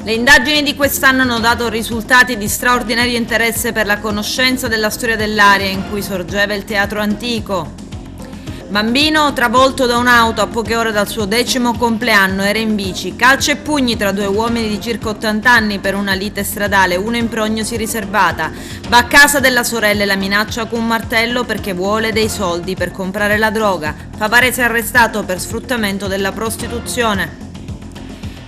Le indagini di quest'anno hanno dato risultati di straordinario interesse per la conoscenza della storia dell'area in cui sorgeva il teatro antico. Bambino travolto da un'auto a poche ore dal suo 10° compleanno, era in bici, calci e pugni tra due uomini di circa 80 anni per una lite stradale, uno in prognosi riservata. Va a casa della sorella e la minaccia con un martello perché vuole dei soldi per comprare la droga. Favarese arrestato per sfruttamento della prostituzione.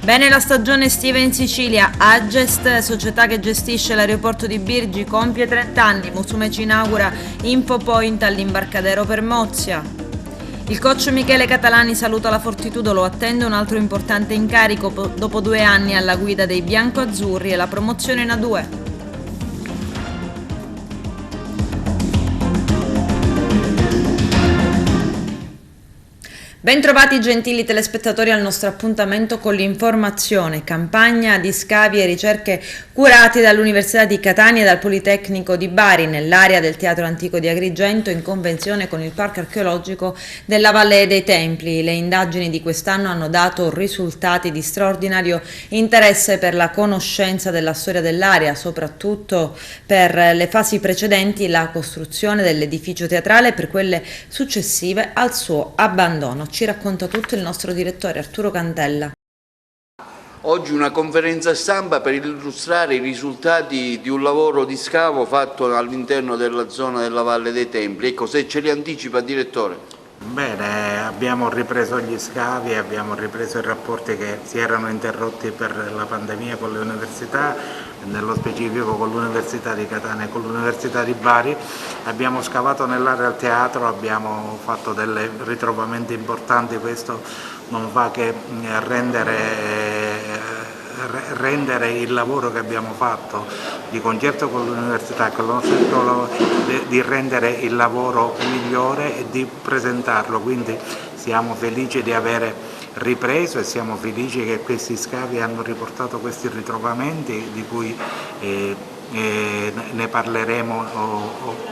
Bene la stagione estiva in Sicilia. Agest, società che gestisce l'aeroporto di Birgi, compie 30 anni. Musumeci inaugura Infopoint all'imbarcadero per Mozia. Il coach Michele Catalani saluta la Fortitudo, lo attende un altro importante incarico dopo 2 anni alla guida dei biancoazzurri e la promozione in A2. Bentrovati gentili telespettatori al nostro appuntamento con l'informazione, campagna di scavi e ricerche curati dall'Università di Catania e dal Politecnico di Bari nell'area del Teatro Antico di Agrigento in convenzione con il Parco Archeologico della Valle dei Templi. Le indagini di quest'anno hanno dato risultati di straordinario interesse per la conoscenza della storia dell'area, soprattutto per le fasi precedenti la costruzione dell'edificio teatrale e per quelle successive al suo abbandono. Ci racconta tutto il nostro direttore Arturo Cantella. Oggi una conferenza stampa per illustrare i risultati di un lavoro di scavo fatto all'interno della zona della Valle dei Templi. Ecco, se ce li anticipa, direttore. Bene, abbiamo ripreso gli scavi, abbiamo ripreso i rapporti che si erano interrotti per la pandemia con le università, nello specifico con l'Università di Catania e con l'Università di Bari. Abbiamo scavato nell'area del teatro, abbiamo fatto dei ritrovamenti importanti, questo non fa che rendere il lavoro che abbiamo fatto di concerto con l'università, con il nostro, di rendere il lavoro migliore e di presentarlo, quindi siamo felici di avere ripreso e siamo felici che questi scavi hanno riportato questi ritrovamenti di cui ne parleremo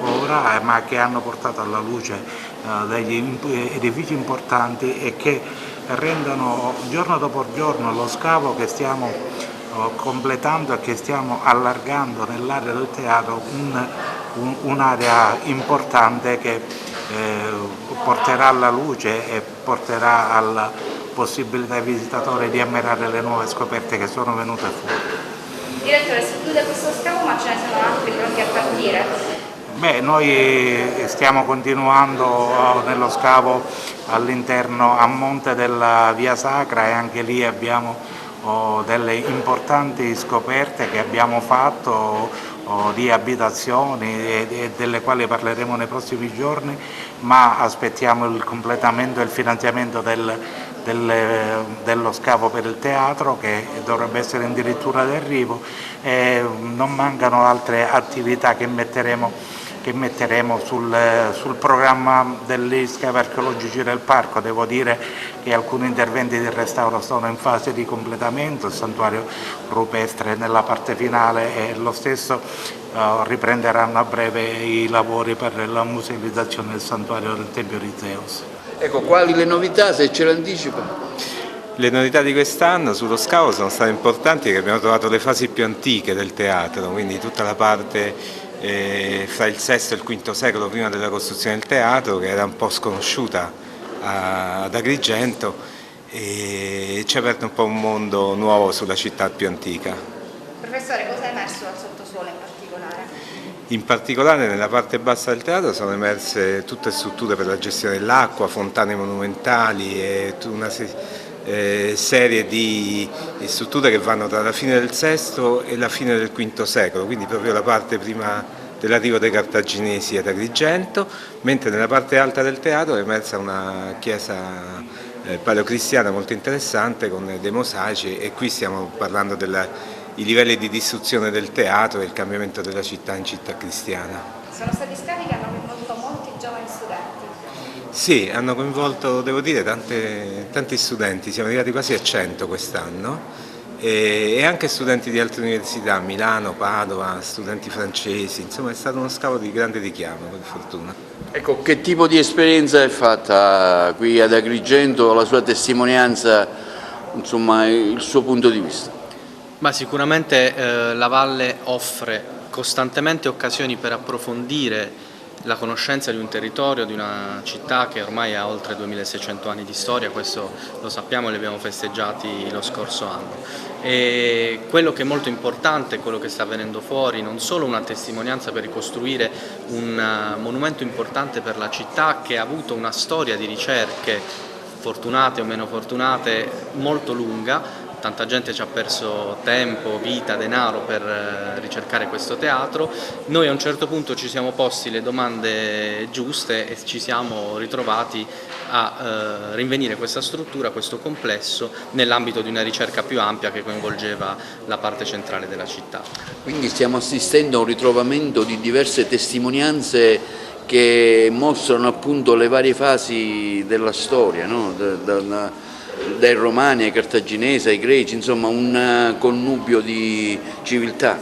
ora, ma che hanno portato alla luce degli edifici importanti e che rendono giorno dopo giorno lo scavo che stiamo completando e che stiamo allargando nell'area del teatro un'area importante che porterà alla luce e porterà alla possibilità ai visitatori di ammirare le nuove scoperte che sono venute fuori. Direttore, si chiude questo scavo, ma ce ne sono altri pronti a partire? Beh, noi stiamo continuando nello scavo all'interno a monte della Via Sacra e anche lì abbiamo delle importanti scoperte che abbiamo fatto di abitazioni e delle quali parleremo nei prossimi giorni, ma aspettiamo il completamento e il finanziamento dello scavo per il teatro che dovrebbe essere addirittura d'arrivo e non mancano altre attività che metteremo sul programma degli scavi archeologici del parco. Devo dire che alcuni interventi di restauro sono in fase di completamento, il santuario rupestre nella parte finale e lo stesso riprenderanno a breve i lavori per la musealizzazione del santuario del Tempio di Zeus. Ecco, quali le novità, se ce le anticipa? Le novità di quest'anno sullo scavo sono state importanti, che abbiamo trovato le fasi più antiche del teatro, quindi tutta la parte fra il VI e il V secolo prima della costruzione del teatro, che era un po' sconosciuta ad Agrigento, e ci ha aperto un po' un mondo nuovo sulla città più antica. Professore, cosa è emerso dal sottosuolo in particolare? In particolare nella parte bassa del teatro sono emerse tutte strutture per la gestione dell'acqua, fontane monumentali e una serie di strutture che vanno tra la fine del VI e la fine del V secolo, quindi proprio la parte prima dell'arrivo dei cartaginesi ad Agrigento, mentre nella parte alta del teatro è emersa una chiesa paleocristiana molto interessante con dei mosaici, e qui stiamo parlando dei livelli di distruzione del teatro e il cambiamento della città in città cristiana. Sono stati scavi che hanno coinvolto molti giovani studenti. Sì, hanno coinvolto, devo dire, tanti studenti, siamo arrivati quasi a 100 quest'anno, e anche studenti di altre università, Milano, Padova, studenti francesi, insomma è stato uno scavo di grande richiamo, per fortuna. Ecco, che tipo di esperienza è fatta qui ad Agrigento, la sua testimonianza, insomma, il suo punto di vista? Ma sicuramente la Valle offre costantemente occasioni per approfondire la conoscenza di un territorio, di una città che ormai ha oltre 2600 anni di storia, questo lo sappiamo e li abbiamo festeggiati lo scorso anno. E quello che è molto importante, quello che sta venendo fuori, non solo una testimonianza per ricostruire un monumento importante per la città che ha avuto una storia di ricerche, fortunate o meno fortunate, molto lunga. Tanta gente ci ha perso tempo, vita, denaro per ricercare questo teatro. Noi a un certo punto ci siamo posti le domande giuste e ci siamo ritrovati a rinvenire questa struttura, questo complesso, nell'ambito di una ricerca più ampia che coinvolgeva la parte centrale della città. Quindi stiamo assistendo a un ritrovamento di diverse testimonianze che mostrano appunto le varie fasi della storia, no? Dai Romani ai Cartaginesi ai Greci, insomma un connubio di civiltà.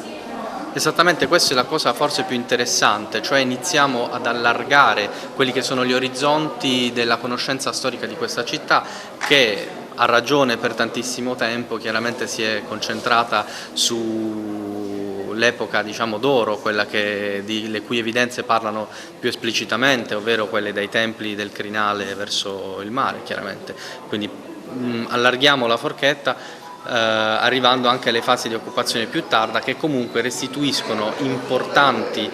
Esattamente, questa è la cosa forse più interessante, cioè iniziamo ad allargare quelli che sono gli orizzonti della conoscenza storica di questa città, che ha ragione per tantissimo tempo chiaramente si è concentrata sull'epoca, diciamo, d'oro, quella le cui evidenze parlano più esplicitamente, ovvero quelle dei templi del crinale verso il mare, chiaramente. Quindi allarghiamo la forchetta arrivando anche alle fasi di occupazione più tarda, che comunque restituiscono importanti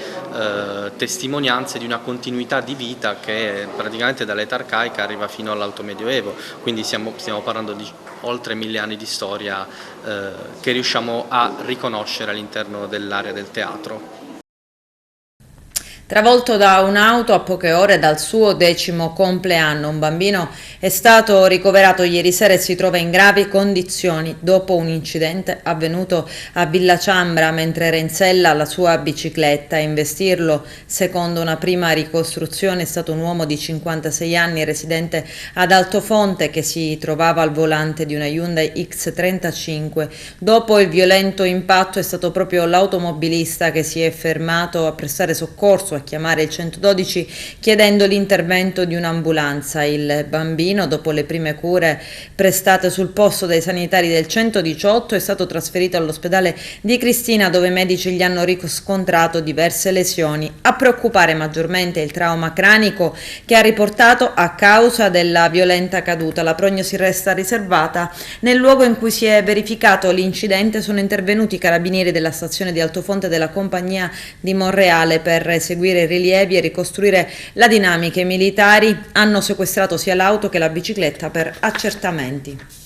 testimonianze di una continuità di vita che praticamente dall'età arcaica arriva fino all'Alto Medioevo, quindi stiamo parlando di oltre 1000 anni di storia che riusciamo a riconoscere all'interno dell'area del teatro. Travolto da un'auto a poche ore dal suo 10° compleanno, un bambino è stato ricoverato ieri sera e si trova in gravi condizioni dopo un incidente avvenuto a Villa Ciambra mentre era in sella alla sua bicicletta. A investirlo, secondo una prima ricostruzione, è stato un uomo di 56 anni residente ad Altofonte che si trovava al volante di una Hyundai X35. Dopo il violento impatto è stato proprio l'automobilista che si è fermato a prestare soccorso, a chiamare il 112 chiedendo l'intervento di un'ambulanza. Il bambino, dopo le prime cure prestate sul posto dai sanitari del 118, è stato trasferito all'ospedale di Cristina, dove i medici gli hanno riscontrato diverse lesioni. A preoccupare maggiormente il trauma cranico che ha riportato a causa della violenta caduta. La prognosi resta riservata. Nel luogo in cui si è verificato l'incidente sono intervenuti i carabinieri della stazione di Altofonte e della compagnia di Monreale per eseguire i rilievi e ricostruire la dinamica. I militari hanno sequestrato sia l'auto che la bicicletta per accertamenti.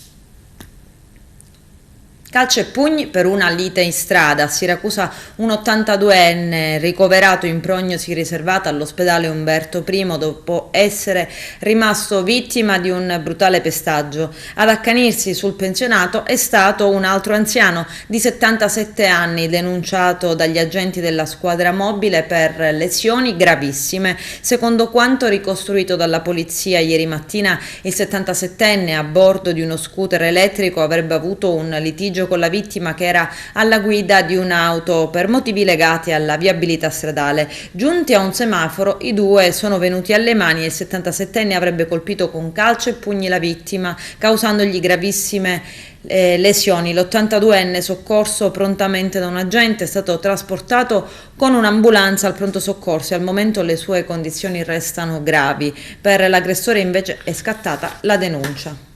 Calci e pugni per una lite in strada. A Siracusa un 82enne ricoverato in prognosi riservata all'ospedale Umberto I dopo essere rimasto vittima di un brutale pestaggio. Ad accanirsi sul pensionato è stato un altro anziano di 77 anni denunciato dagli agenti della squadra mobile per lesioni gravissime. Secondo quanto ricostruito dalla polizia ieri mattina, il 77enne a bordo di uno scooter elettrico avrebbe avuto un litigio con la vittima che era alla guida di un'auto per motivi legati alla viabilità stradale. Giunti a un semaforo, i due sono venuti alle mani e il 77enne avrebbe colpito con calci e pugni la vittima, causandogli gravissime lesioni. L'82enne, soccorso prontamente da un agente, è stato trasportato con un'ambulanza al pronto soccorso e al momento le sue condizioni restano gravi. Per l'aggressore invece è scattata la denuncia.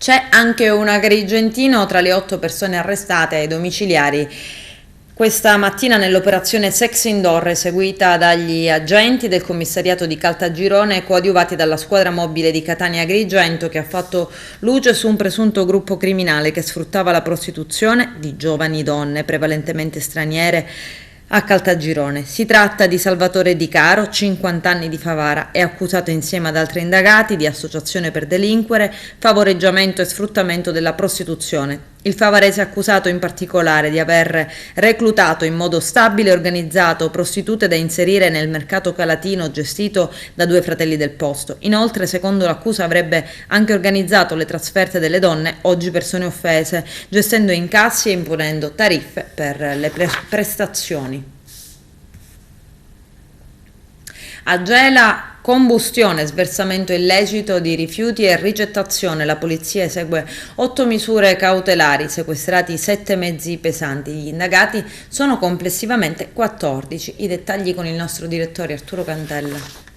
C'è anche un agrigentino tra le 8 persone arrestate ai domiciliari questa mattina nell'operazione Sex Indoor eseguita dagli agenti del commissariato di Caltagirone coadiuvati dalla squadra mobile di Catania Agrigento, che ha fatto luce su un presunto gruppo criminale che sfruttava la prostituzione di giovani donne, prevalentemente straniere, a Caltagirone. Si tratta di Salvatore Di Caro, 50 anni, di Favara, è accusato insieme ad altri indagati di associazione per delinquere, favoreggiamento e sfruttamento della prostituzione. Il favarese è accusato in particolare di aver reclutato in modo stabile e organizzato prostitute da inserire nel mercato calatino gestito da 2 fratelli del posto. Inoltre, secondo l'accusa, avrebbe anche organizzato le trasferte delle donne, oggi persone offese, gestendo incassi e imponendo tariffe per le prestazioni. A Gela, combustione, sversamento illecito di rifiuti e ricettazione. La polizia esegue 8 misure cautelari, sequestrati 7 mezzi pesanti. Gli indagati sono complessivamente 14. I dettagli con il nostro direttore Arturo Cantella.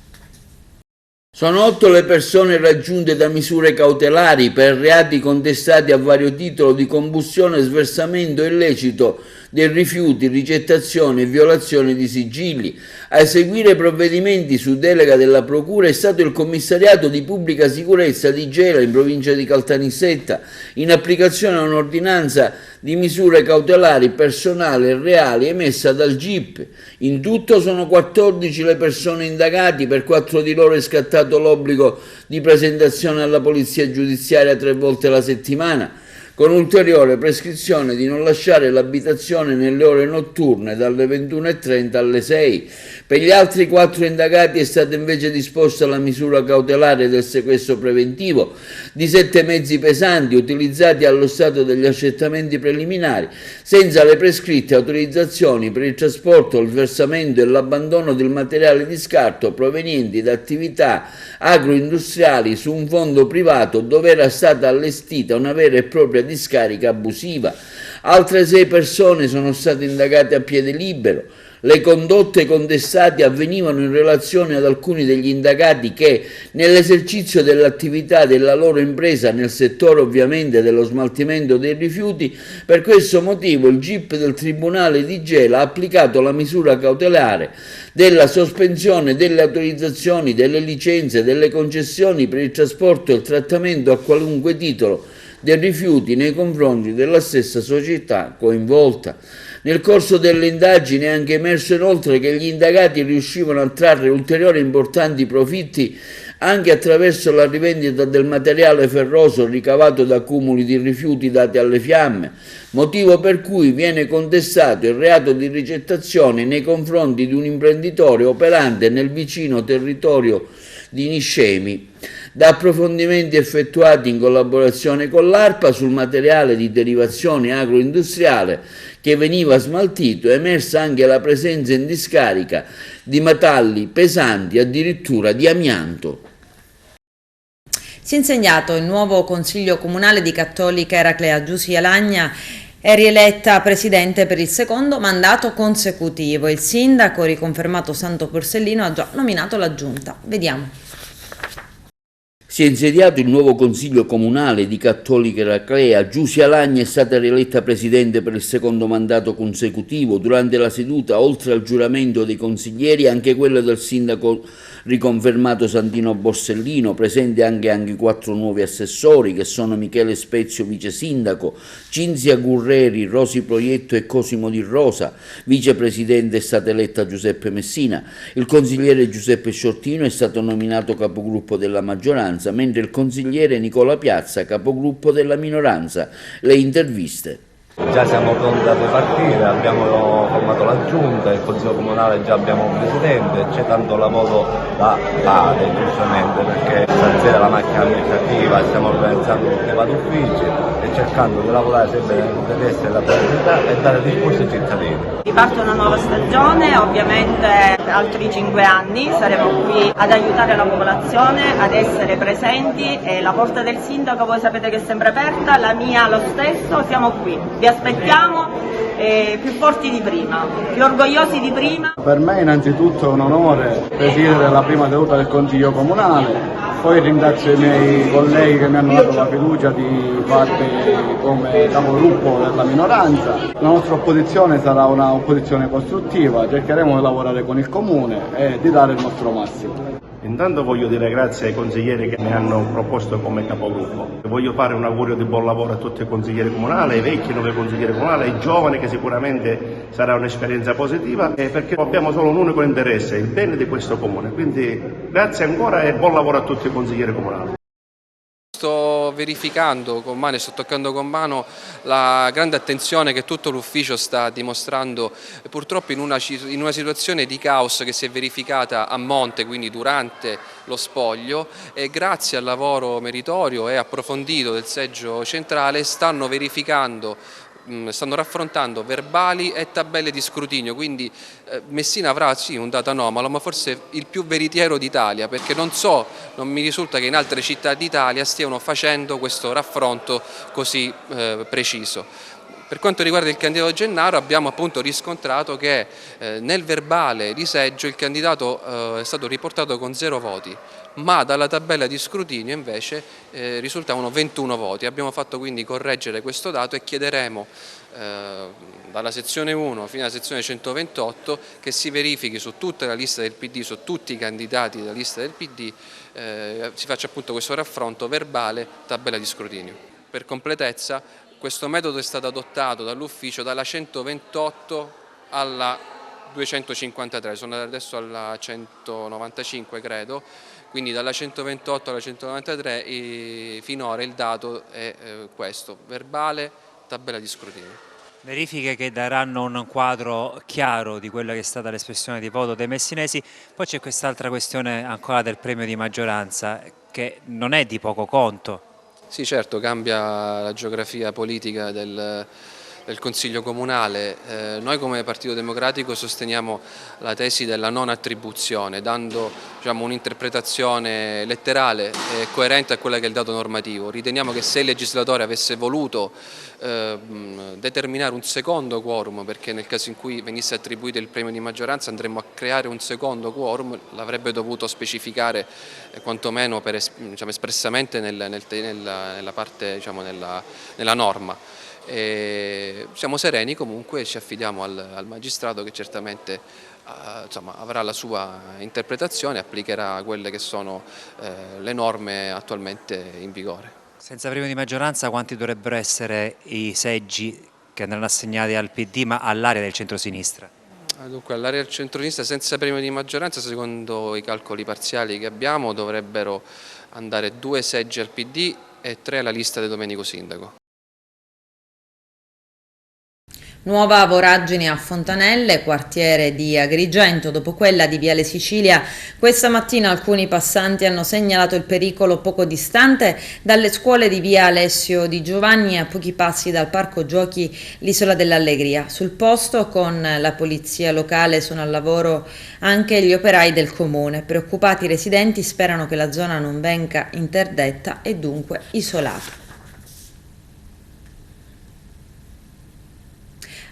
Sono 8 le persone raggiunte da misure cautelari per reati contestati a vario titolo di combustione, sversamento illecito dei rifiuti, ricettazione e violazione di sigilli. A eseguire provvedimenti su delega della Procura è stato il Commissariato di Pubblica Sicurezza di Gela, in provincia di Caltanissetta, in applicazione a un'ordinanza di misure cautelari personali e reali emessa dal GIP. In tutto sono 14 le persone indagate, per 4 di loro è scattato l'obbligo di presentazione alla Polizia Giudiziaria 3 volte alla settimana, con ulteriore prescrizione di non lasciare l'abitazione nelle ore notturne dalle 21:30 alle 6. Per gli altri 4 indagati è stata invece disposta la misura cautelare del sequestro preventivo di 7 mezzi pesanti utilizzati allo stato degli accertamenti preliminari, senza le prescritte autorizzazioni per il trasporto, il versamento e l'abbandono del materiale di scarto provenienti da attività agroindustriali su un fondo privato dove era stata allestita una vera e propria discarica abusiva. Altre 6 persone sono state indagate a piede libero. Le condotte contestate avvenivano in relazione ad alcuni degli indagati che, nell'esercizio dell'attività della loro impresa nel settore ovviamente dello smaltimento dei rifiuti, per questo motivo il GIP del Tribunale di Gela ha applicato la misura cautelare della sospensione delle autorizzazioni, delle licenze, delle concessioni per il trasporto e il trattamento a qualunque titolo dei rifiuti nei confronti della stessa società coinvolta. Nel corso delle indagini è anche emerso inoltre che gli indagati riuscivano a trarre ulteriori importanti profitti anche attraverso la rivendita del materiale ferroso ricavato da cumuli di rifiuti dati alle fiamme, motivo per cui viene contestato il reato di ricettazione nei confronti di un imprenditore operante nel vicino territorio di Niscemi. Da approfondimenti effettuati in collaborazione con l'ARPA sul materiale di derivazione agroindustriale che veniva smaltito, è emersa anche la presenza in discarica di metalli pesanti, addirittura di amianto. Si è insegnato il nuovo Consiglio Comunale di Cattolica Eraclea. Giusy Alagna è rieletta presidente per il secondo mandato consecutivo. Il sindaco, riconfermato Santo Porcellino, ha già nominato la giunta. Vediamo. Si è insediato il nuovo Consiglio Comunale di Cattolica Eraclea. Giusy Alagna è stata rieletta presidente per il secondo mandato consecutivo. Durante la seduta, oltre al giuramento dei consiglieri, anche quello del sindaco riconfermato Santino Borsellino, presente anche 4 nuovi assessori che sono Michele Spezio vice sindaco, Cinzia Gurreri, Rosi Proietto e Cosimo Di Rosa. Vicepresidente è stata eletta Giuseppe Messina. Il consigliere Giuseppe Sciortino è stato nominato capogruppo della maggioranza, mentre il consigliere Nicola Piazza capogruppo della minoranza. Le interviste. Già siamo pronti a ripartire, abbiamo formato la giunta, il Consiglio Comunale già abbiamo un presidente, c'è tanto lavoro da fare giustamente perché stasera la macchina amministrativa stiamo organizzando tutti i vari uffici e cercando di lavorare sempre nell'interesse della comunità e dare risposte ai cittadini. Riparte una nuova stagione, ovviamente per altri 5 anni saremo qui ad aiutare la popolazione, ad essere presenti e la porta del sindaco voi sapete che è sempre aperta, la mia lo stesso, siamo qui. Vi aspettiamo più forti di prima, più orgogliosi di prima. Per me innanzitutto è un onore presiedere la prima seduta del Consiglio Comunale, poi ringrazio i miei colleghi che mi hanno dato la fiducia di parte come capogruppo della minoranza. La nostra opposizione sarà una opposizione costruttiva, cercheremo di lavorare con il Comune e di dare il nostro massimo. Intanto voglio dire grazie ai consiglieri che mi hanno proposto come capogruppo. Voglio fare un augurio di buon lavoro a tutti i consiglieri comunali, ai vecchi nuovi consiglieri comunali, ai giovani che sicuramente sarà un'esperienza positiva perché abbiamo solo un unico interesse, il bene di questo comune. Quindi grazie ancora e buon lavoro a tutti i consiglieri comunali. Sto verificando con mano e sto toccando con mano la grande attenzione che tutto l'ufficio sta dimostrando purtroppo in una situazione di caos che si è verificata a monte, quindi durante lo spoglio, e grazie al lavoro meritorio e approfondito del seggio centrale stanno verificando stanno raffrontando verbali e tabelle di scrutinio, quindi Messina avrà sì un dato anomalo, ma forse il più veritiero d'Italia, perché non mi risulta che in altre città d'Italia stiano facendo questo raffronto così preciso. Per quanto riguarda il candidato Gennaro, abbiamo appunto riscontrato che nel verbale di seggio il candidato è stato riportato con 0 voti, ma dalla tabella di scrutinio invece risultavano 21 voti. Abbiamo fatto quindi correggere questo dato e chiederemo dalla sezione 1 fino alla sezione 128 che si verifichi su tutta la lista del PD, su tutti i candidati della lista del PD, si faccia appunto questo raffronto verbale, tabella di scrutinio. Per completezza, questo metodo è stato adottato dall'ufficio dalla 128 alla 253, sono adesso alla 195 credo, quindi dalla 128 alla 193 finora il dato è questo, verbale, tabella di scrutinio. Verifiche che daranno un quadro chiaro di quella che è stata l'espressione di voto dei messinesi. Poi c'è quest'altra questione ancora del premio di maggioranza che non è di poco conto. Sì, certo, cambia la geografia politica del Consiglio Comunale. Noi come Partito Democratico sosteniamo la tesi della non attribuzione, dando un'interpretazione letterale e coerente a quella che è il dato normativo. Riteniamo che se il legislatore avesse voluto determinare un secondo quorum, perché nel caso in cui venisse attribuito il premio di maggioranza andremmo a creare un secondo quorum, l'avrebbe dovuto specificare quantomeno espressamente nella parte, nella norma. Siamo sereni comunque, ci affidiamo al magistrato che certamente avrà la sua interpretazione e applicherà quelle che sono le norme attualmente in vigore. Senza premio di maggioranza quanti dovrebbero essere i seggi che andranno assegnati al PD ma all'area del centro-sinistra? Dunque all'area del centro-sinistra senza premio di maggioranza, secondo i calcoli parziali che abbiamo, dovrebbero andare 2 seggi al PD e 3 alla lista di Domenico Sindaco. Nuova voragine a Fontanelle, quartiere di Agrigento. Dopo quella di Viale Sicilia, questa mattina alcuni passanti hanno segnalato il pericolo poco distante dalle scuole di via Alessio Di Giovanni, a pochi passi dal parco giochi l'Isola dell'Allegria. Sul posto con la polizia locale sono al lavoro anche gli operai del comune. Preoccupati i residenti sperano che la zona non venga interdetta e dunque isolata.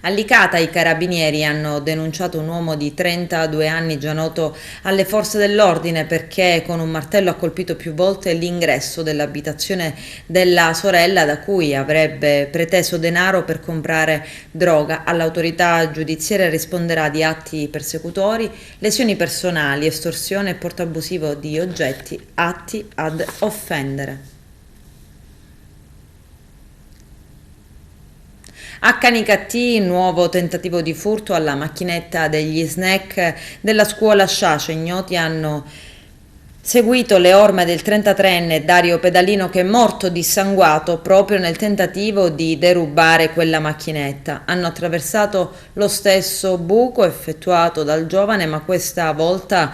A Licata i carabinieri hanno denunciato un uomo di 32 anni già noto alle forze dell'ordine perché con un martello ha colpito più volte l'ingresso dell'abitazione della sorella da cui avrebbe preteso denaro per comprare droga. All'autorità giudiziaria risponderà di atti persecutori, lesioni personali, estorsione e porto abusivo di oggetti atti ad offendere. A Canicattì, nuovo tentativo di furto alla macchinetta degli snack della scuola Sciace. Ignoti hanno seguito le orme del 33enne Dario Pedalino che è morto dissanguato proprio nel tentativo di derubare quella macchinetta. Hanno attraversato lo stesso buco effettuato dal giovane, ma questa volta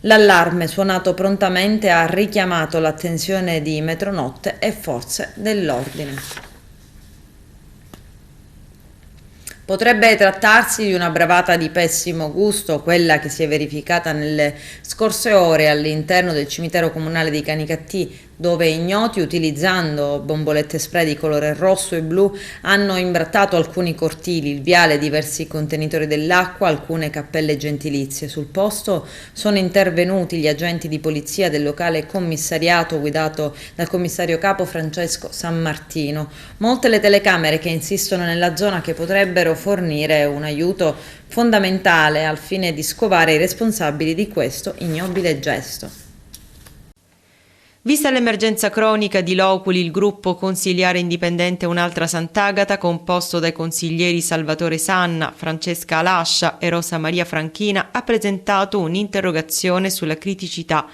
l'allarme suonato prontamente ha richiamato l'attenzione di Metronotte e forze dell'ordine. Potrebbe trattarsi di una bravata di pessimo gusto, quella che si è verificata nelle scorse ore all'interno del cimitero comunale di Canicattì, dove ignoti, utilizzando bombolette spray di colore rosso e blu, hanno imbrattato alcuni cortili, il viale, diversi contenitori dell'acqua, alcune cappelle gentilizie. Sul posto sono intervenuti gli agenti di polizia del locale commissariato guidato dal commissario capo Francesco San Martino. Molte le telecamere che insistono nella zona che potrebbero fornire un aiuto fondamentale al fine di scovare i responsabili di questo ignobile gesto. Vista l'emergenza cronica di Loculi, il gruppo consiliare indipendente Un'altra Sant'Agata, composto dai consiglieri Salvatore Sanna, Francesca Alascia e Rosa Maria Franchina, ha presentato un'interrogazione sulla criticità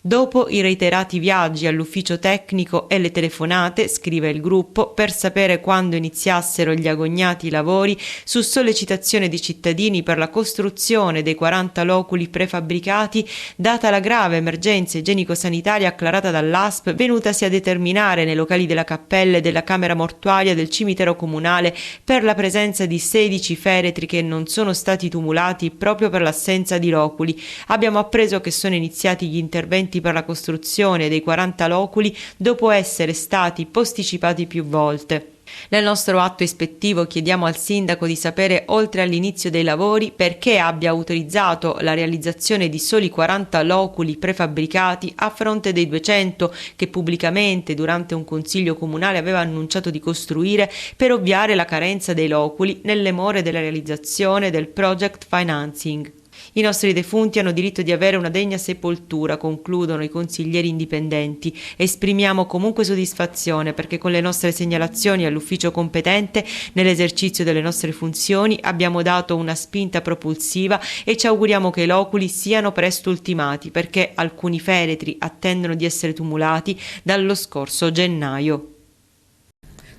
Dopo i reiterati viaggi all'ufficio tecnico e le telefonate, scrive il gruppo, per sapere quando iniziassero gli agognati lavori, su sollecitazione di cittadini per la costruzione dei 40 loculi prefabbricati, data la grave emergenza igienico-sanitaria acclarata dall'ASP, venutasi a determinare nei locali della cappella e della camera mortuaria del cimitero comunale per la presenza di 16 feretri che non sono stati tumulati proprio per l'assenza di loculi. Abbiamo appreso che sono iniziati gli interventi per la costruzione dei 40 loculi dopo essere stati posticipati più volte. Nel nostro atto ispettivo chiediamo al sindaco di sapere, oltre all'inizio dei lavori, perché abbia autorizzato la realizzazione di soli 40 loculi prefabbricati a fronte dei 200 che pubblicamente durante un consiglio comunale aveva annunciato di costruire, per ovviare la carenza dei loculi nelle more della realizzazione del project financing. I nostri defunti hanno diritto di avere una degna sepoltura, concludono i consiglieri indipendenti. Esprimiamo comunque soddisfazione perché con le nostre segnalazioni all'ufficio competente nell'esercizio delle nostre funzioni abbiamo dato una spinta propulsiva e ci auguriamo che i loculi siano presto ultimati, perché alcuni feretri attendono di essere tumulati dallo scorso gennaio.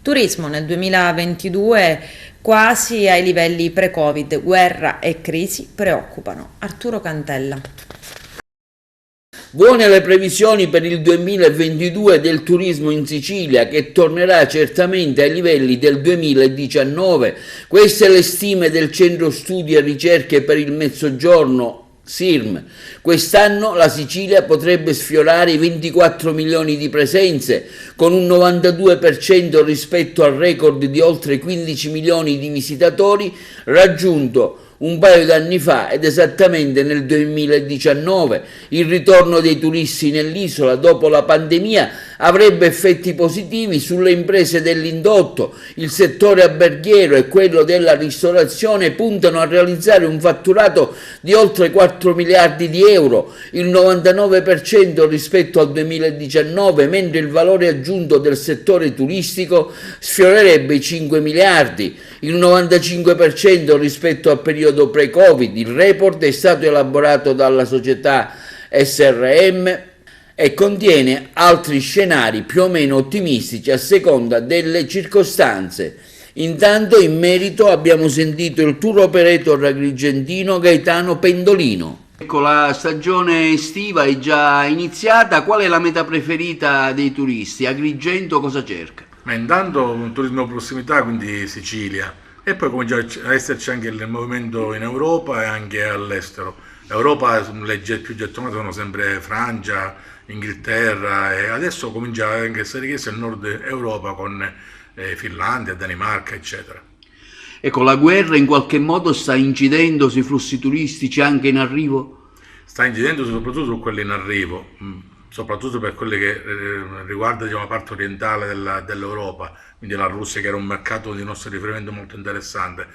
Turismo nel 2022 quasi ai livelli pre-Covid, guerra e crisi preoccupano. Arturo Cantella. Buone le previsioni per il 2022 del turismo in Sicilia, che tornerà certamente ai livelli del 2019. Queste le stime del Centro Studi e Ricerche per il Mezzogiorno, SIRM. Quest'anno la Sicilia potrebbe sfiorare i 24 milioni di presenze, con un 92% rispetto al record di oltre 15 milioni di visitatori raggiunto un paio d'anni fa, ed esattamente nel 2019. Il ritorno dei turisti nell'isola dopo la pandemia avrebbe effetti positivi sulle imprese dell'indotto. Il settore alberghiero e quello della ristorazione puntano a realizzare un fatturato di oltre 4 miliardi di euro, il 99% rispetto al 2019, mentre il valore aggiunto del settore turistico sfiorerebbe i 5 miliardi, il 95% rispetto al periodo pre-Covid. Il report è stato elaborato dalla società SRM e contiene altri scenari più o meno ottimistici a seconda delle circostanze. Intanto, in merito, abbiamo sentito il tour operator agrigentino Gaetano Pendolino. Ecco, la stagione estiva è già iniziata. Qual è la meta preferita dei turisti? Agrigento cosa cerca? Ma intanto un turismo prossimità, quindi Sicilia, e poi comincia a esserci anche il movimento in Europa e anche all'estero. Europa, le più gettonate sono sempre Francia, Inghilterra, e adesso comincia anche a essere richiesto il nord Europa con Finlandia, Danimarca, eccetera. Ecco, la guerra in qualche modo sta incidendo sui flussi turistici anche in arrivo? Sta incidendo soprattutto su quelli in arrivo, soprattutto per quelli che riguarda, diciamo, la parte orientale dell'Europa, quindi la Russia, che era un mercato di nostro riferimento molto interessante.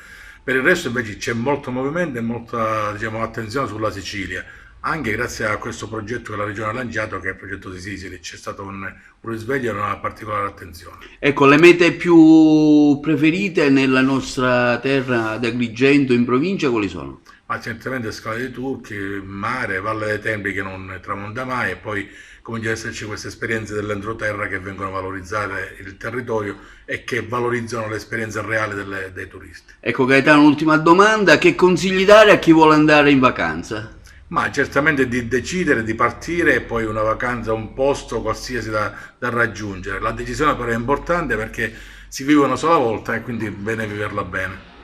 Per il resto invece c'è molto movimento e molta, diciamo, attenzione sulla Sicilia, anche grazie a questo progetto che la Regione ha lanciato, che è il progetto di Sicily. C'è stato un risveglio e una particolare attenzione. Ecco, le mete più preferite nella nostra terra di Agrigento, in provincia, quali sono? Ma certamente Scala dei Turchi, mare, Valle dei Templi che non tramonta mai, e poi comincia ad esserci queste esperienze dell'entroterra che vengono a valorizzare il territorio e che valorizzano l'esperienza reale dei turisti. Ecco Gaetano, un'ultima domanda: che consigli dare a chi vuole andare in vacanza? Ma certamente di decidere di partire e poi una vacanza, un posto qualsiasi da raggiungere. La decisione però è importante perché si vive una sola volta e quindi è bene viverla bene.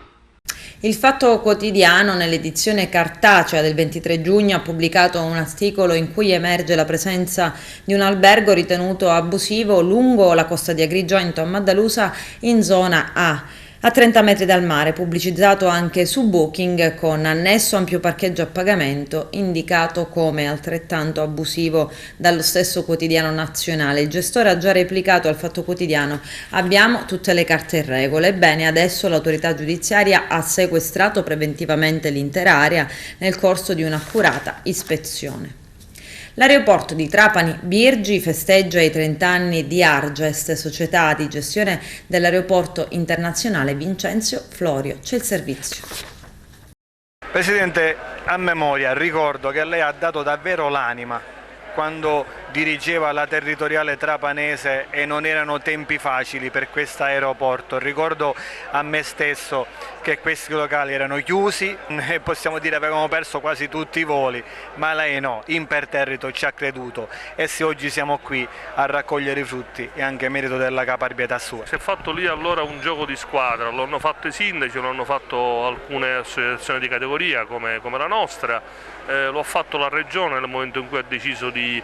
Il Fatto Quotidiano, nell'edizione cartacea del 23 giugno, ha pubblicato un articolo in cui emerge la presenza di un albergo ritenuto abusivo lungo la costa di Agrigento a Maddalusa, in zona A 30 metri dal mare, pubblicizzato anche su Booking con annesso ampio parcheggio a pagamento, indicato come altrettanto abusivo dallo stesso quotidiano nazionale. Il gestore ha già replicato al Fatto Quotidiano: abbiamo tutte le carte in regola. Ebbene, adesso l'autorità giudiziaria ha sequestrato preventivamente l'intera area nel corso di un'accurata ispezione. L'aeroporto di Trapani Birgi festeggia i 30 anni di Argest, società di gestione dell'aeroporto internazionale Vincenzio Florio. C'è il servizio. Presidente, a memoria ricordo che lei ha dato davvero l'anima quando dirigeva la territoriale trapanese e non erano tempi facili per questo aeroporto. Ricordo a me stesso che questi locali erano chiusi e possiamo dire avevamo perso quasi tutti i voli, ma lei no, imperterrito ci ha creduto, e se oggi siamo qui a raccogliere i frutti è anche merito della caparbietà sua. Si è fatto lì allora un gioco di squadra, lo hanno fatto i sindaci, lo hanno fatto alcune associazioni di categoria come la nostra, lo ha fatto la Regione nel momento in cui ha deciso di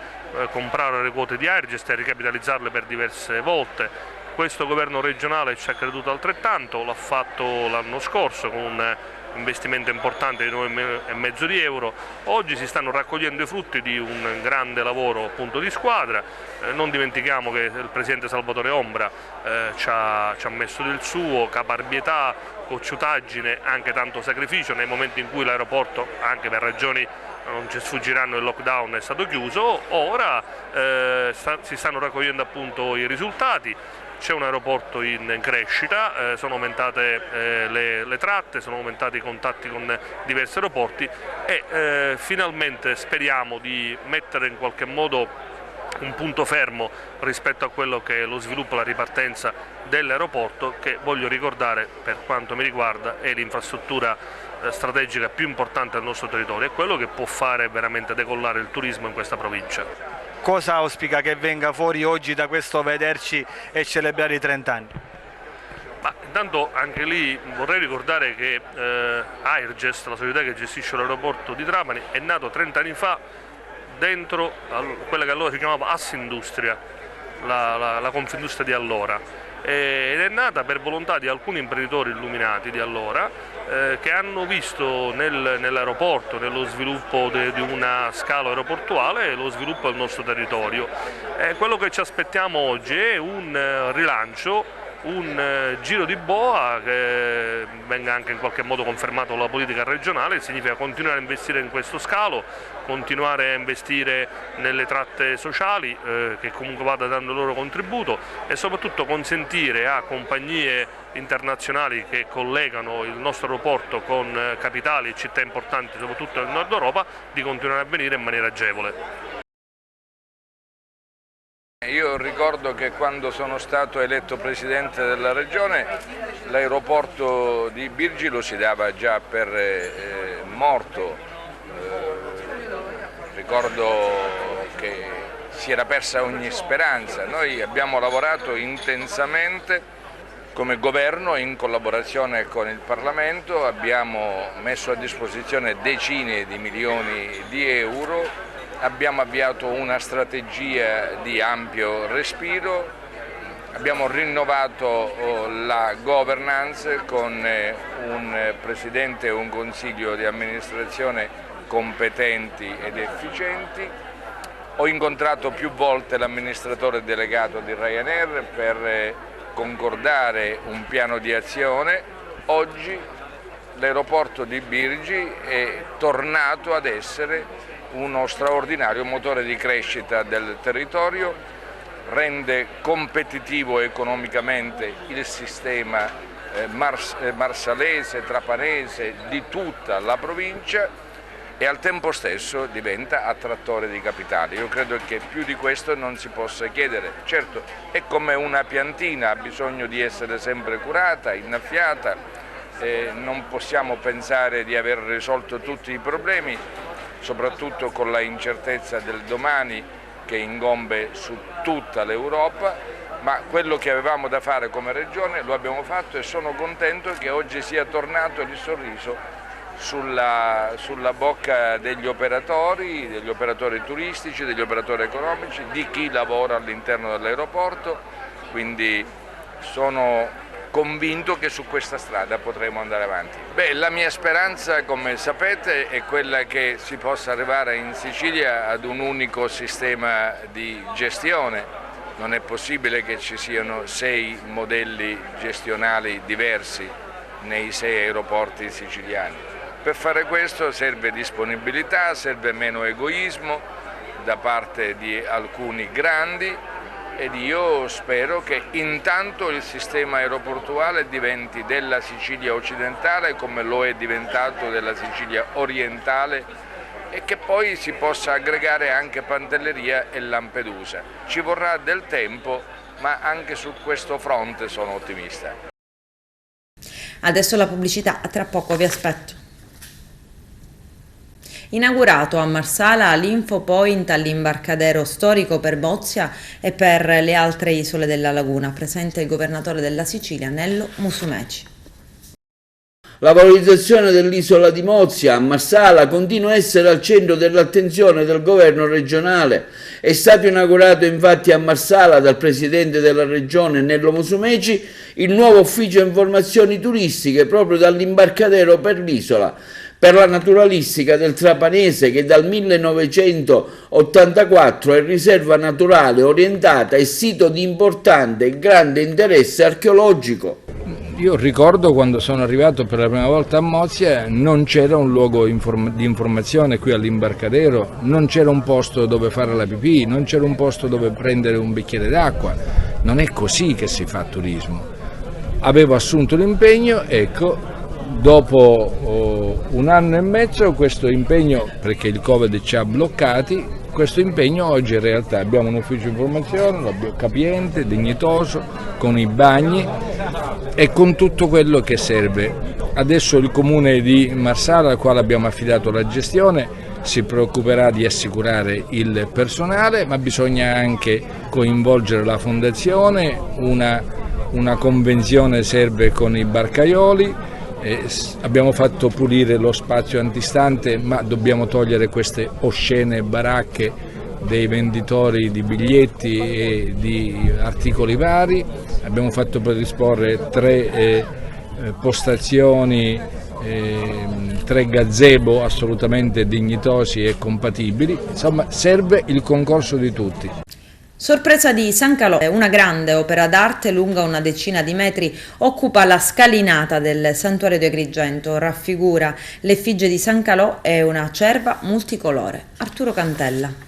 comprare le quote di Airgest e ricapitalizzarle per diverse volte. Questo governo regionale ci ha creduto altrettanto, l'ha fatto l'anno scorso con un investimento importante di 9,5 di euro. Oggi si stanno raccogliendo i frutti di un grande lavoro appunto di squadra. Non dimentichiamo che il presidente Salvatore Ombra ci ha messo del suo, caparbietà, cocciutaggine, anche tanto sacrificio nei momenti in cui l'aeroporto, anche per ragioni non ci sfuggiranno, il lockdown è stato chiuso. Ora si stanno raccogliendo appunto i risultati. C'è un aeroporto in crescita, sono aumentate le tratte, sono aumentati i contatti con diversi aeroporti e finalmente speriamo di mettere in qualche modo un punto fermo rispetto a quello che è lo sviluppo e la ripartenza dell'aeroporto, che voglio ricordare, per quanto mi riguarda, è l'infrastruttura strategica più importante del nostro territorio, è quello che può fare veramente decollare il turismo in questa provincia. Cosa auspica che venga fuori oggi da questo vederci e celebrare i 30 anni? Ma intanto anche lì vorrei ricordare che Airgest, la società che gestisce l'aeroporto di Trapani, è nato 30 anni fa dentro quella che allora si chiamava Assindustria, la Confindustria di allora, ed è nata per volontà di alcuni imprenditori illuminati di allora che hanno visto nell'aeroporto, nello sviluppo di una scala aeroportuale, lo sviluppo del nostro territorio. Quello che ci aspettiamo oggi è un rilancio, un giro di boa che venga anche in qualche modo confermato dalla politica regionale. Significa continuare a investire in questo scalo, continuare a investire nelle tratte sociali che comunque vada dando il loro contributo, e soprattutto consentire a compagnie internazionali che collegano il nostro aeroporto con capitali e città importanti soprattutto del nord Europa di continuare a venire in maniera agevole. Io ricordo che quando sono stato eletto presidente della regione l'aeroporto di Birgi lo si dava già per morto, ricordo che si era persa ogni speranza. Noi abbiamo lavorato intensamente come governo in collaborazione con il Parlamento, abbiamo messo a disposizione decine di milioni di euro. Abbiamo avviato una strategia di ampio respiro, abbiamo rinnovato la governance con un presidente e un consiglio di amministrazione competenti ed efficienti. Ho incontrato più volte l'amministratore delegato di Ryanair per concordare un piano di azione. Oggi l'aeroporto di Birgi è tornato ad essere uno straordinario motore di crescita del territorio, rende competitivo economicamente il sistema marsalese, trapanese, di tutta la provincia, e al tempo stesso diventa attrattore di capitali. Io credo che più di questo non si possa chiedere. Certo, è come una piantina, ha bisogno di essere sempre curata, innaffiata, non possiamo pensare di aver risolto tutti i problemi, soprattutto con la incertezza del domani che ingombe su tutta l'Europa, ma quello che avevamo da fare come Regione lo abbiamo fatto e sono contento che oggi sia tornato il sorriso sulla bocca degli operatori turistici, degli operatori economici, di chi lavora all'interno dell'aeroporto, quindi sono convinto che su questa strada potremo andare avanti. La mia speranza, come sapete, è quella che si possa arrivare in Sicilia ad un unico sistema di gestione. Non è possibile che ci siano 6 modelli gestionali diversi nei 6 aeroporti siciliani. Per fare questo serve disponibilità, serve meno egoismo da parte di alcuni grandi, ed io spero che intanto il sistema aeroportuale diventi della Sicilia occidentale come lo è diventato della Sicilia orientale e che poi si possa aggregare anche Pantelleria e Lampedusa. Ci vorrà del tempo, ma anche su questo fronte sono ottimista. Adesso la pubblicità, a tra poco vi aspetto. Inaugurato a Marsala l'Info Point all'imbarcadero storico per Bozia e per le altre isole della laguna, presente il governatore della Sicilia Nello Musumeci. La valorizzazione dell'isola di Mozia a Marsala continua a essere al centro dell'attenzione del governo regionale. È stato inaugurato infatti a Marsala dal presidente della regione Nello Musumeci il nuovo ufficio informazioni turistiche proprio dall'imbarcadero per l'isola, per la naturalistica del Trapanese, che dal 1984 è riserva naturale orientata e sito di importante e grande interesse archeologico. Io ricordo quando sono arrivato per la prima volta a Mozia non c'era un luogo di informazione qui all'imbarcadero, non c'era un posto dove fare la pipì, non c'era un posto dove prendere un bicchiere d'acqua. Non è così che si fa turismo. Avevo assunto l'impegno, ecco, dopo un anno e mezzo questo impegno, perché il Covid ci ha bloccati, questo impegno oggi in realtà abbiamo un ufficio informazione capiente, dignitoso, con i bagni e con tutto quello che serve. Adesso il comune di Marsala, al quale abbiamo affidato la gestione, si preoccuperà di assicurare il personale, ma bisogna anche coinvolgere la fondazione, una convenzione serve con i barcaioli. Abbiamo fatto pulire lo spazio antistante, ma dobbiamo togliere queste oscene baracche dei venditori di biglietti e di articoli vari. Abbiamo fatto predisporre 3 postazioni, 3 gazebo assolutamente dignitosi e compatibili. Insomma, serve il concorso di tutti. Sorpresa di San Calò, una grande opera d'arte lunga una decina di metri occupa la scalinata del santuario di Agrigento, raffigura l'effigie di San Calò e una cerva multicolore. Arturo Cantella.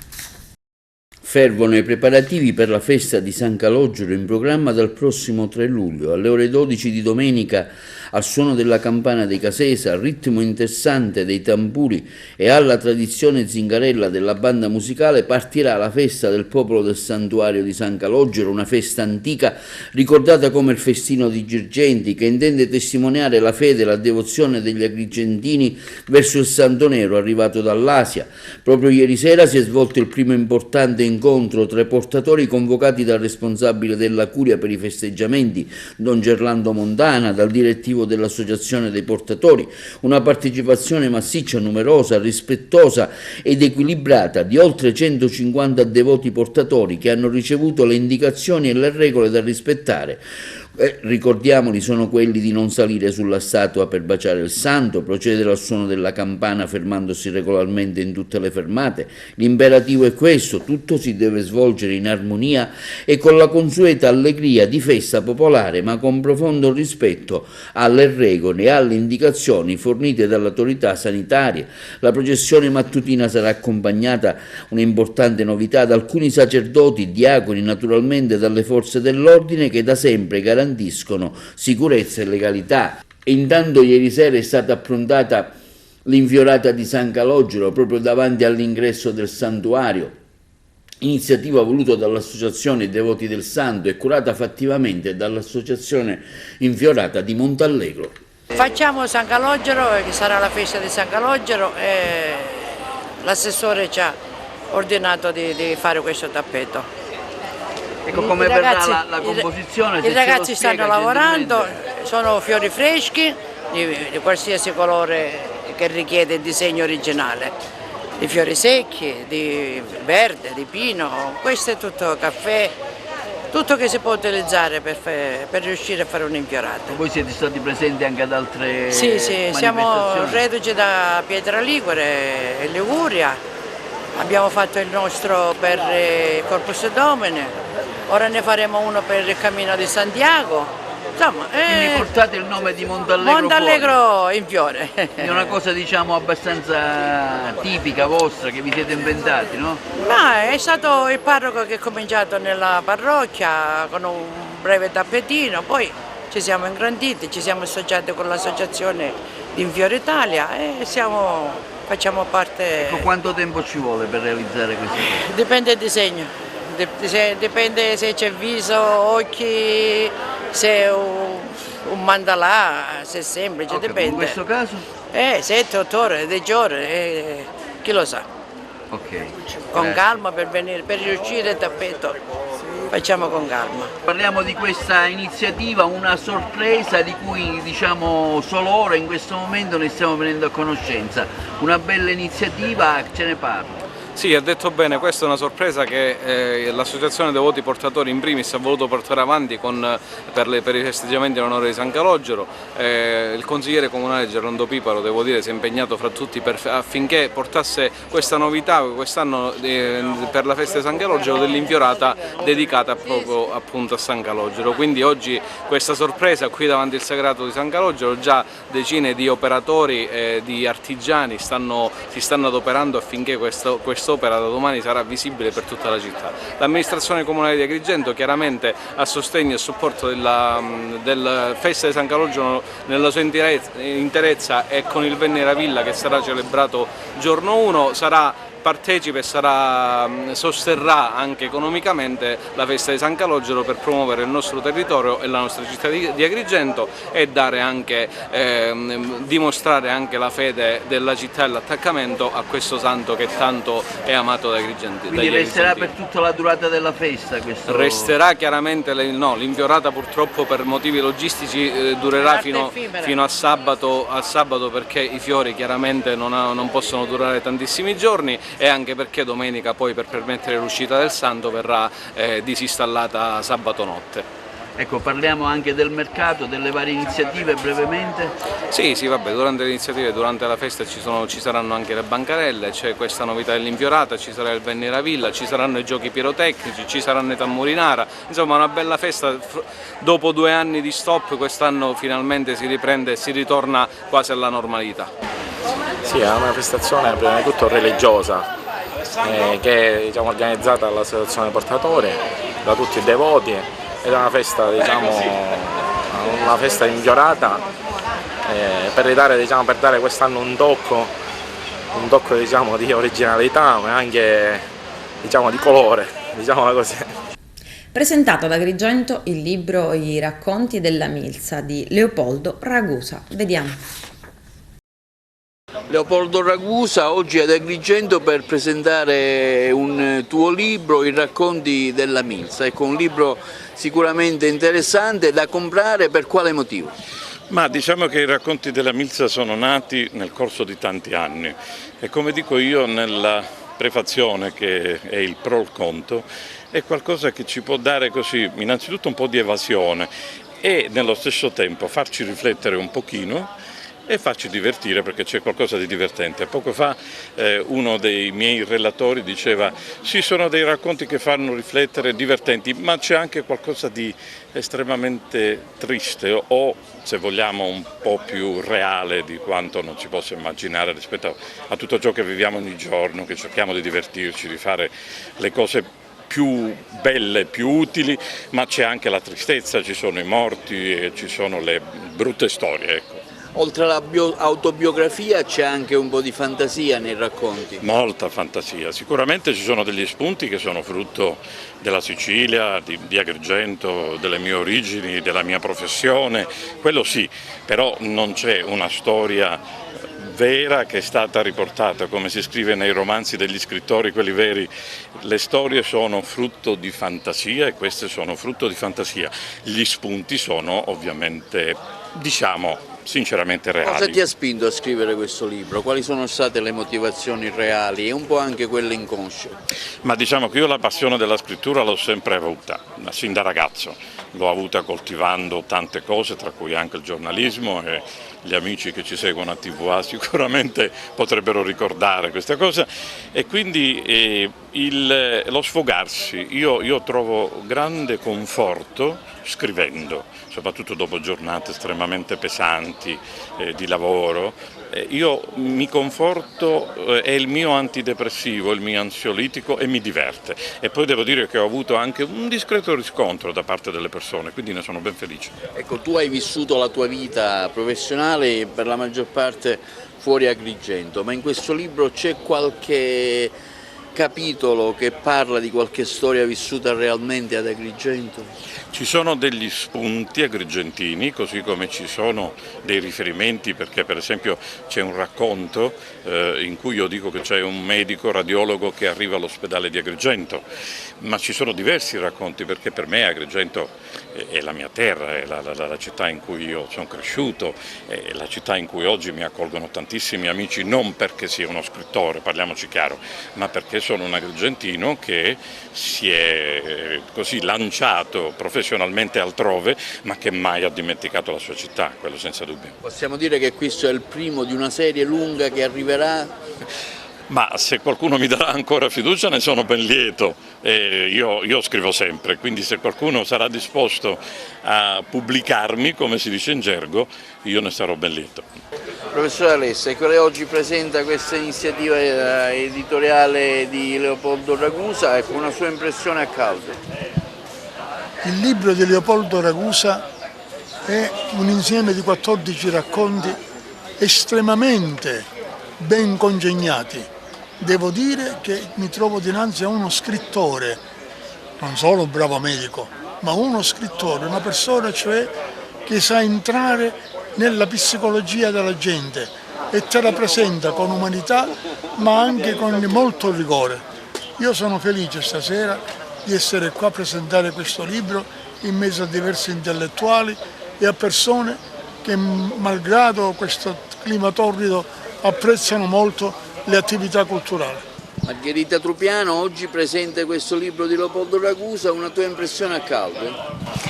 Fervono i preparativi per la festa di San Calogero in programma dal prossimo 3 luglio. Alle ore 12 di domenica, al suono della campana dei Casesa, al ritmo interessante dei tamburi e alla tradizione zingarella della banda musicale, partirà la festa del popolo del santuario di San Calogero, una festa antica ricordata come il festino di Girgenti, che intende testimoniare la fede e la devozione degli agrigentini verso il Santo Nero arrivato dall'Asia. Proprio ieri sera si è svolto il primo importante incontro tra i portatori convocati dal responsabile della curia per i festeggiamenti, Don Gerlando Montana, dal direttivo dell'associazione dei portatori, una partecipazione massiccia, numerosa, rispettosa ed equilibrata di oltre 150 devoti portatori che hanno ricevuto le indicazioni e le regole da rispettare. Ricordiamoli, sono quelli di non salire sulla statua per baciare il santo, procedere al suono della campana fermandosi regolarmente in tutte le fermate. L'imperativo è questo: tutto si deve svolgere in armonia e con la consueta allegria di festa popolare, ma con profondo rispetto alle regole e alle indicazioni fornite dalle autorità sanitarie. La processione mattutina sarà accompagnata, un'importante novità, da alcuni sacerdoti, diaconi, naturalmente dalle forze dell'ordine che da sempre garantiscono sicurezza e legalità. E intanto ieri sera è stata approntata l'infiorata di San Calogero proprio davanti all'ingresso del santuario, iniziativa voluta dall'Associazione Devoti del Santo e curata fattivamente dall'Associazione Infiorata di Montallegro. Facciamo San Calogero, che sarà la festa di San Calogero, e l'assessore ci ha ordinato di fare questo tappeto. Ecco, come verrà la composizione? I ragazzi stanno lavorando, sono fiori freschi di qualsiasi colore che richiede il disegno originale, di fiori secchi, di verde, di pino, questo è tutto caffè, tutto che si può utilizzare per riuscire a fare un'infiorata. Voi siete stati presenti anche ad altre Sì, siamo reduci da Pietraligure e Liguria, abbiamo fatto il nostro per Corpus Domini, ora ne faremo uno per il Cammino di Santiago. Insomma, quindi portate il nome di Montallegro Montallegro in fiore. È una cosa, diciamo, abbastanza tipica vostra, che vi siete inventati, no? Ma è stato il parroco che ha cominciato nella parrocchia con un breve tappetino, poi ci siamo ingranditi, ci siamo associati con l'associazione di Infiore Italia e siamo facciamo parte... Ecco, quanto tempo ci vuole per realizzare queste cose? Dipende dal disegno, dipende se c'è viso, occhi, se un mandalà, se è semplice, dipende. In questo caso? 7-8 ore, 10 ore, chi lo sa. Ok. Con calma per riuscire il tappeto, facciamo con calma. Parliamo di questa iniziativa, una sorpresa di cui diciamo solo ora in questo momento ne stiamo venendo a conoscenza. Una bella iniziativa, ce ne parla. Sì, ha detto bene, questa è una sorpresa che l'Associazione Devoti Portatori in primis ha voluto portare avanti per i festeggiamenti in onore di San Calogero. Il consigliere comunale Gerlando Piparo, devo dire, si è impegnato fra tutti affinché portasse questa novità quest'anno per la festa di San Calogero dell'infiorata dedicata proprio appunto a San Calogero. Quindi oggi questa sorpresa qui davanti al Sagrato di San Calogero, già decine di operatori e di artigiani si stanno adoperando affinché quest'opera da domani sarà visibile per tutta la città. L'amministrazione comunale di Agrigento chiaramente a sostegno e supporto della festa di San Calogero nella sua interezza e con il Venera Villa che sarà celebrato giorno 1 sarà partecipe e sosterrà anche economicamente la festa di San Calogero per promuovere il nostro territorio e la nostra città di Agrigento e dimostrare anche la fede della città e l'attaccamento a questo santo che tanto è amato da Agrigento. Quindi resterà per tutta la durata della festa questo? Resterà chiaramente, no, l'infiorata purtroppo per motivi logistici durerà fino a sabato perché i fiori chiaramente non possono durare tantissimi giorni e anche perché domenica poi per permettere l'uscita del santo verrà disinstallata sabato notte. Ecco, parliamo anche del mercato, delle varie iniziative brevemente? Sì, vabbè, durante le iniziative, durante la festa ci saranno anche le bancarelle, c'è questa novità dell'infiorata, ci sarà il Venera Villa, ci saranno i giochi pirotecnici, ci saranno i tamburinara, insomma una bella festa. Dopo 2 anni di stop quest'anno finalmente si riprende e si ritorna quasi alla normalità. Sì, è una manifestazione prima di tutto religiosa che è organizzata dall'Associazione Portatori, da tutti i devoti ed è una festa, una festa infiorata per dare quest'anno un tocco di originalità ma anche di colore, diciamola così. Presentato ad Agrigento il libro I racconti della Milza di Leopoldo Ragusa. Vediamo. Leopoldo Ragusa oggi ad Agrigento per presentare un tuo libro, I racconti della Milza. Ecco, un libro sicuramente interessante da comprare, per quale motivo? Ma diciamo che i racconti della Milza sono nati nel corso di tanti anni e come dico io nella prefazione che è il pro al conto, è qualcosa che ci può dare così innanzitutto un po' di evasione e nello stesso tempo farci riflettere un pochino e farci divertire perché c'è qualcosa di divertente. Poco fa uno dei miei relatori diceva sì, sono dei racconti che fanno riflettere, divertenti, ma c'è anche qualcosa di estremamente triste o se vogliamo un po' più reale di quanto non si possa immaginare rispetto a tutto ciò che viviamo ogni giorno, che cerchiamo di divertirci, di fare le cose più belle, più utili, ma c'è anche la tristezza, ci sono i morti e ci sono le brutte storie. Ecco. Oltre all'autobiografia c'è anche un po' di fantasia nei racconti? Molta fantasia, sicuramente ci sono degli spunti che sono frutto della Sicilia, di Agrigento, delle mie origini, della mia professione, quello sì, però non c'è una storia vera che è stata riportata, come si scrive nei romanzi degli scrittori, quelli veri. Le storie sono frutto di fantasia e queste sono frutto di fantasia. Gli spunti sono ovviamente, diciamo, sinceramente reali. Cosa ti ha spinto a scrivere questo libro? Quali sono state le motivazioni reali e un po' anche quelle inconsce? Ma diciamo che io la passione della scrittura l'ho sempre avuta, sin da ragazzo. L'ho avuta coltivando tante cose, tra cui anche il giornalismo e gli amici che ci seguono a TVA sicuramente potrebbero ricordare questa cosa e quindi lo sfogarsi, io trovo grande conforto scrivendo, soprattutto dopo giornate estremamente pesanti momenti di lavoro. Io mi conforto, è il mio antidepressivo, il mio ansiolitico e mi diverte. E poi devo dire che ho avuto anche un discreto riscontro da parte delle persone, quindi ne sono ben felice. Ecco, tu hai vissuto la tua vita professionale per la maggior parte fuori Agrigento, ma in questo libro c'è qualche capitolo che parla di qualche storia vissuta realmente ad Agrigento? Ci sono degli spunti agrigentini, così come ci sono dei riferimenti, perché per esempio c'è un racconto in cui io dico che c'è un medico radiologo che arriva all'ospedale di Agrigento, ma ci sono diversi racconti, perché per me Agrigento è la mia terra, è la città in cui io sono cresciuto, è la città in cui oggi mi accolgono tantissimi amici, non perché sia uno scrittore, parliamoci chiaro, ma perché sono un agrigentino che si è così lanciato professionalmente altrove, ma che mai ha dimenticato la sua città, quello senza dubbio. Possiamo dire che questo è il primo di una serie lunga che arriverà? Ma se qualcuno mi darà ancora fiducia ne sono ben lieto, io scrivo sempre, quindi se qualcuno sarà disposto a pubblicarmi, come si dice in gergo, io ne sarò ben lieto. Professore Alessi, lei oggi presenta questa iniziativa editoriale di Leopoldo Ragusa, ecco una sua impressione a caldo. Il libro di Leopoldo Ragusa è un insieme di 14 racconti estremamente ben congegnati. Devo dire che mi trovo dinanzi a uno scrittore, non solo un bravo medico, ma uno scrittore, una persona cioè che sa entrare nella psicologia della gente e te la presenta con umanità ma anche con molto rigore. Io sono felice stasera di essere qua a presentare questo libro in mezzo a diversi intellettuali e a persone che malgrado questo clima torrido apprezzano molto le attività culturali. Margherita Trupiano oggi presenta questo libro di Leopoldo Ragusa, una tua impressione a caldo?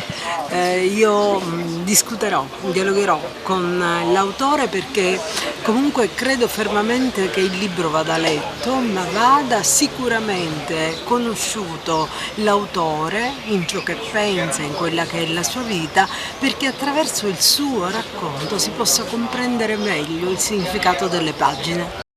Io discuterò, dialogherò con l'autore perché comunque credo fermamente che il libro vada letto, ma vada sicuramente conosciuto l'autore in ciò che pensa, in quella che è la sua vita, perché attraverso il suo racconto si possa comprendere meglio il significato delle pagine.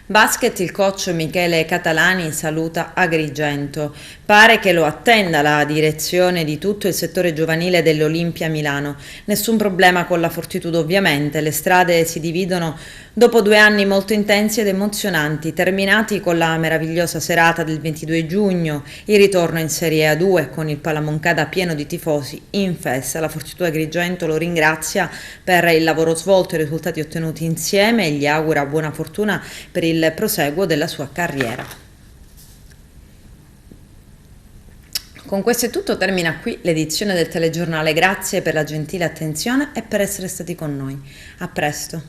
Basket, il coach Michele Catalani saluta Agrigento. Pare che lo attenda la direzione di tutto il settore giovanile dell'Olimpia Milano. Nessun problema con la Fortitudo ovviamente, le strade si dividono dopo 2 anni molto intensi ed emozionanti, terminati con la meravigliosa serata del 22 giugno, il ritorno in Serie A2 con il Palamoncada pieno di tifosi in festa. La Fortitudo Agrigento lo ringrazia per il lavoro svolto e i risultati ottenuti insieme e gli augura buona fortuna per il proseguo della sua carriera. Con questo è tutto, termina qui l'edizione del telegiornale. Grazie per la gentile attenzione e per essere stati con noi. A presto.